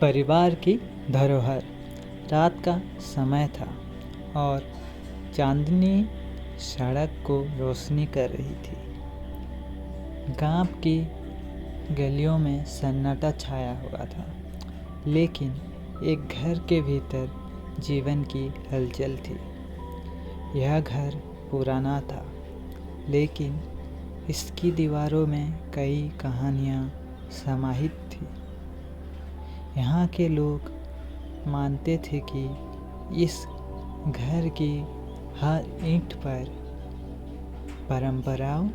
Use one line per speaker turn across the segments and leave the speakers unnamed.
परिवार की धरोहर। रात का समय था और चांदनी सड़क को रोशनी कर रही थी। गांव की गलियों में सन्नाटा छाया हुआ था, लेकिन एक घर के भीतर जीवन की हलचल थी। यह घर पुराना था, लेकिन इसकी दीवारों में कई कहानियाँ समाहित थी। यहाँ के लोग मानते थे कि इस घर की हर ईंट पर परंपराओं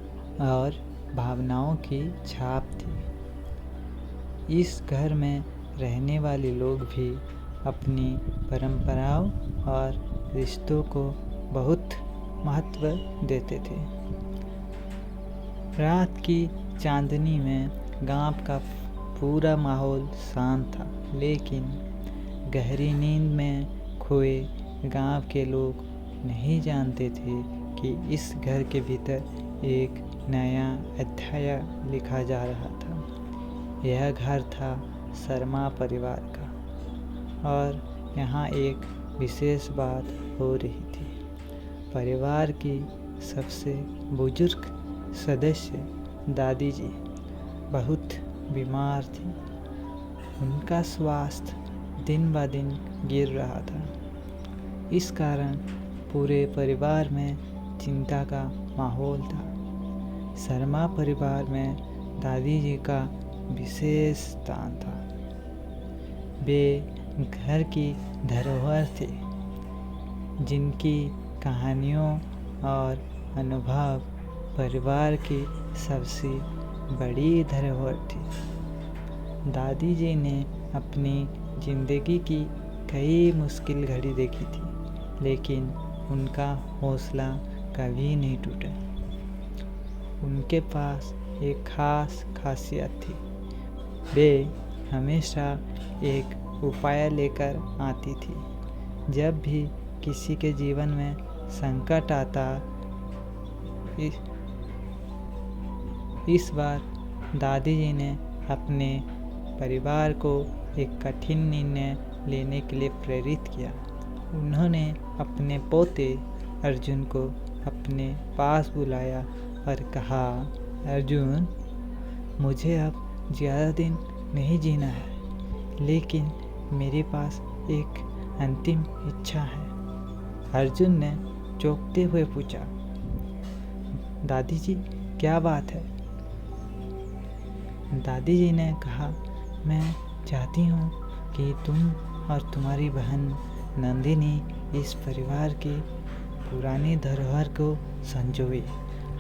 और भावनाओं की छाप थी। इस घर में रहने वाले लोग भी अपनी परंपराओं और रिश्तों को बहुत महत्व देते थे। रात की चांदनी में गांव का पूरा माहौल शांत था, लेकिन गहरी नींद में खोए गांव के लोग नहीं जानते थे कि इस घर के भीतर एक नया अध्याय लिखा जा रहा था। यह घर था शर्मा परिवार का, और यहाँ एक विशेष बात हो रही थी। परिवार की सबसे बुजुर्ग सदस्य दादी जी बहुत बीमार थी। उनका स्वास्थ्य दिन ब दिन गिर रहा था। इस कारण पूरे परिवार में चिंता का माहौल था। शर्मा परिवार में दादी जी का विशेष स्थान था। वे घर की धरोहर थे, जिनकी कहानियों और अनुभव परिवार की सबसे बड़ी धरोहर थी। दादी जी ने अपनी जिंदगी की कई मुश्किल घड़ी देखी थी, लेकिन उनका हौसला कभी नहीं टूटा। उनके पास एक खास खासियत थी। वे हमेशा एक उपाय लेकर आती थी। जब भी किसी के जीवन में संकट आता, इस बार दादी जी ने अपने परिवार को एक कठिन निर्णय लेने के लिए प्रेरित किया। उन्होंने अपने पोते अर्जुन को अपने पास बुलाया और कहा, अर्जुन, मुझे अब ज़्यादा दिन नहीं जीना है, लेकिन मेरे पास एक अंतिम इच्छा है। अर्जुन ने चौंकते हुए पूछा, दादी जी, क्या बात है? दादी जी ने कहा, मैं चाहती हूँ कि तुम और तुम्हारी बहन नंदिनी इस परिवार की पुरानी धरोहर को संजोए।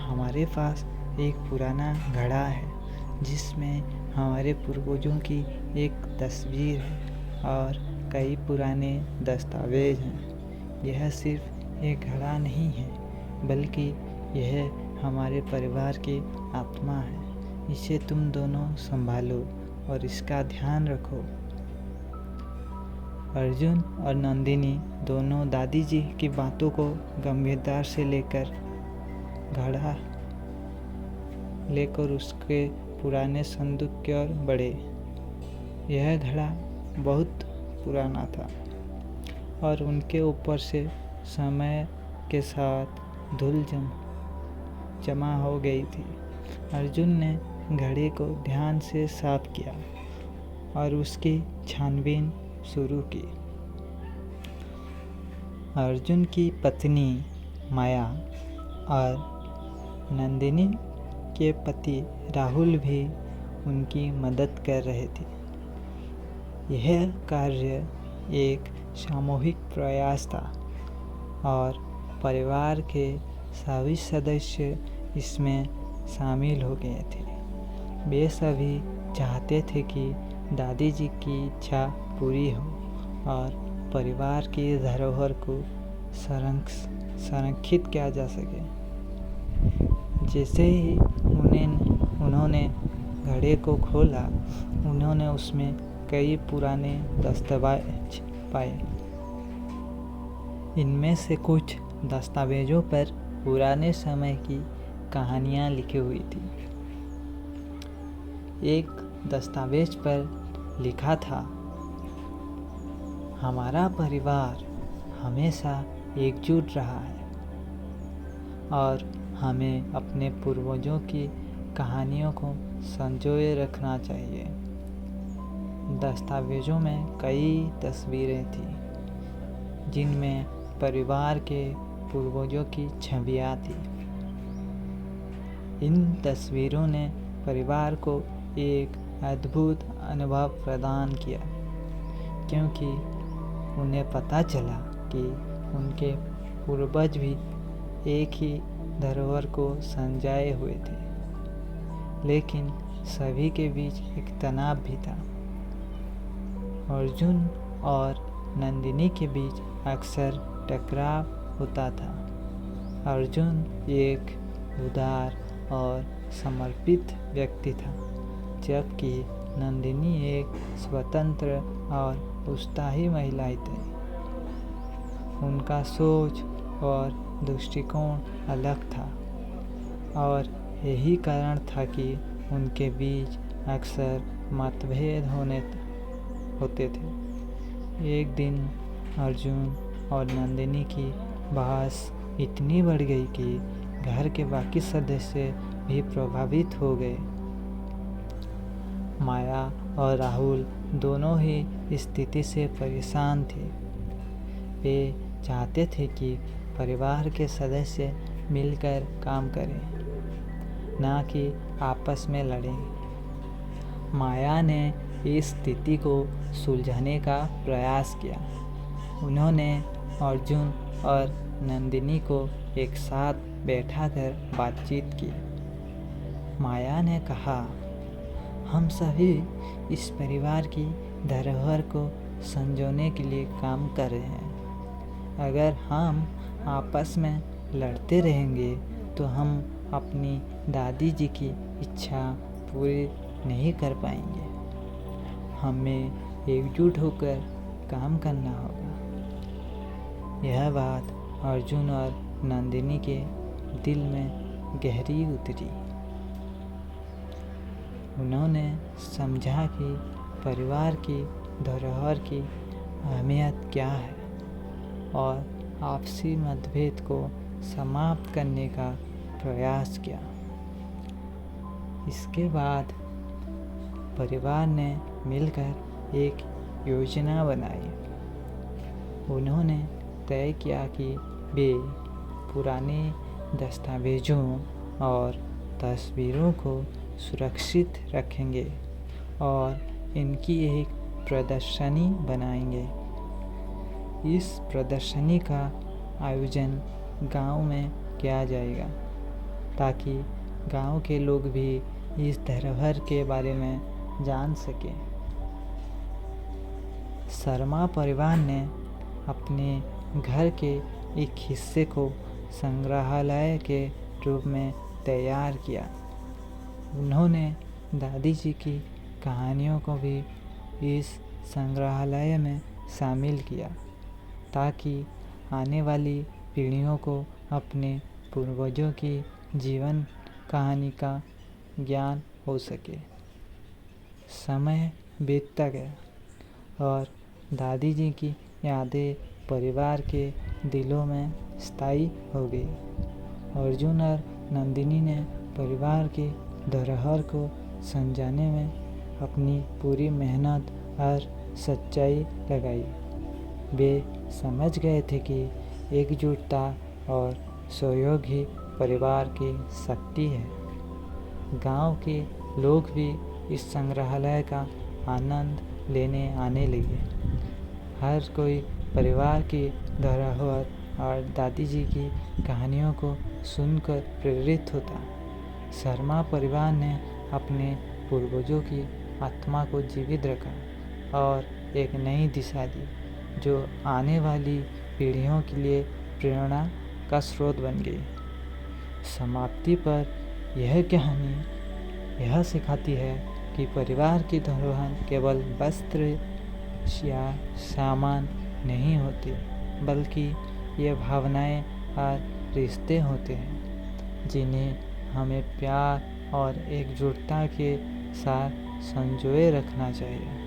हमारे पास एक पुराना घड़ा है, जिसमें हमारे पूर्वजों की एक तस्वीर है और कई पुराने दस्तावेज हैं। यह सिर्फ एक घड़ा नहीं है, बल्कि यह हमारे परिवार की आत्मा है। इसे तुम दोनों संभालो और इसका ध्यान रखो। अर्जुन और नंदिनी दोनों दादी जी की बातों को गंभीरता से लेकर घड़ा लेकर उसके पुराने संदूक की ओर बढ़े। यह घड़ा बहुत पुराना था और उनके ऊपर से समय के साथ धूल जमा हो गई थी। अर्जुन ने घड़े को ध्यान से साफ किया और उसकी छानबीन शुरू की। अर्जुन की पत्नी माया और नंदिनी के पति राहुल भी उनकी मदद कर रहे थे। यह कार्य एक सामूहिक प्रयास था और परिवार के सभी सदस्य इसमें शामिल हो गए थे। वे सभी चाहते थे कि दादी जी की इच्छा पूरी हो और परिवार की धरोहर को संरक्षित किया जा सके। जैसे ही उन्होंने घड़े को खोला, उन्होंने उसमें कई पुराने दस्तावेज पाए। इनमें से कुछ दस्तावेजों पर पुराने समय की कहानियाँ लिखी हुई थी। एक दस्तावेज पर लिखा था, हमारा परिवार हमेशा एकजुट रहा है और हमें अपने पूर्वजों की कहानियों को संजोए रखना चाहिए। दस्तावेज़ों में कई तस्वीरें थी जिनमें परिवार के पूर्वजों की छवियाँ थी। इन तस्वीरों ने परिवार को एक अद्भुत अनुभव प्रदान किया, क्योंकि उन्हें पता चला कि उनके पूर्वज भी एक ही धरोहर को संजाए हुए थे, लेकिन सभी के बीच एक तनाव भी था। अर्जुन और नंदिनी के बीच अक्सर टकराव होता था। अर्जुन एक उदार और समर्पित व्यक्ति था, जबकि नंदिनी एक स्वतंत्र और उत्साही महिला थी। उनका सोच और दृष्टिकोण अलग था और यही कारण था कि उनके बीच अक्सर मतभेद होते थे। एक दिन अर्जुन और नंदिनी की बहस इतनी बढ़ गई कि घर के बाकी सदस्य भी प्रभावित हो गए। माया और राहुल दोनों ही इस स्थिति से परेशान थे। वे चाहते थे कि परिवार के सदस्य मिलकर काम करें, ना कि आपस में लड़ें। माया ने इस स्थिति को सुलझाने का प्रयास किया। उन्होंने अर्जुन और नंदिनी को एक साथ बैठाकर बातचीत की। माया ने कहा, हम सभी इस परिवार की धरोहर को संजोने के लिए काम कर रहे हैं। अगर हम आपस में लड़ते रहेंगे तो हम अपनी दादी जी की इच्छा पूरी नहीं कर पाएंगे। हमें एकजुट होकर काम करना होगा। यह बात अर्जुन और नंदिनी के दिल में गहरी उतरी। उन्होंने समझा कि परिवार की धरोहर की अहमियत क्या है और आपसी मतभेद को समाप्त करने का प्रयास किया। इसके बाद परिवार ने मिलकर एक योजना बनाई। उन्होंने तय किया कि वे पुराने दस्तावेज़ों और तस्वीरों को सुरक्षित रखेंगे और इनकी एक प्रदर्शनी बनाएंगे। इस प्रदर्शनी का आयोजन गांव में किया जाएगा ताकि गांव के लोग भी इस धरोहर के बारे में जान सकें। शर्मा परिवार ने अपने घर के एक हिस्से को संग्रहालय के रूप में तैयार किया। उन्होंने दादी जी की कहानियों को भी इस संग्रहालय में शामिल किया ताकि आने वाली पीढ़ियों को अपने पूर्वजों की जीवन कहानी का ज्ञान हो सके। समय बीतता गया और दादी जी की यादें परिवार के दिलों में स्थायी हो गई। अर्जुन और नंदिनी ने परिवार की धरोहर को संजाने में अपनी पूरी मेहनत और सच्चाई लगाई। वे समझ गए थे कि एकजुटता और सहयोग ही परिवार की शक्ति है। गांव के लोग भी इस संग्रहालय का आनंद लेने आने लगे। हर कोई परिवार की धरोहर और दादी जी की कहानियों को सुनकर प्रेरित होता। शर्मा परिवार ने अपने पूर्वजों की आत्मा को जीवित रखा और एक नई दिशा दी जो आने वाली पीढ़ियों के लिए प्रेरणा का स्रोत बन गई। समाप्ति पर यह कहानी यह सिखाती है कि परिवार की धरोहर केवल वस्त्र या सामान नहीं होती, बल्कि ये भावनाएं और रिश्ते होते हैं जिन्हें हमें प्यार और एकजुटता के साथ संजोए रखना चाहिए।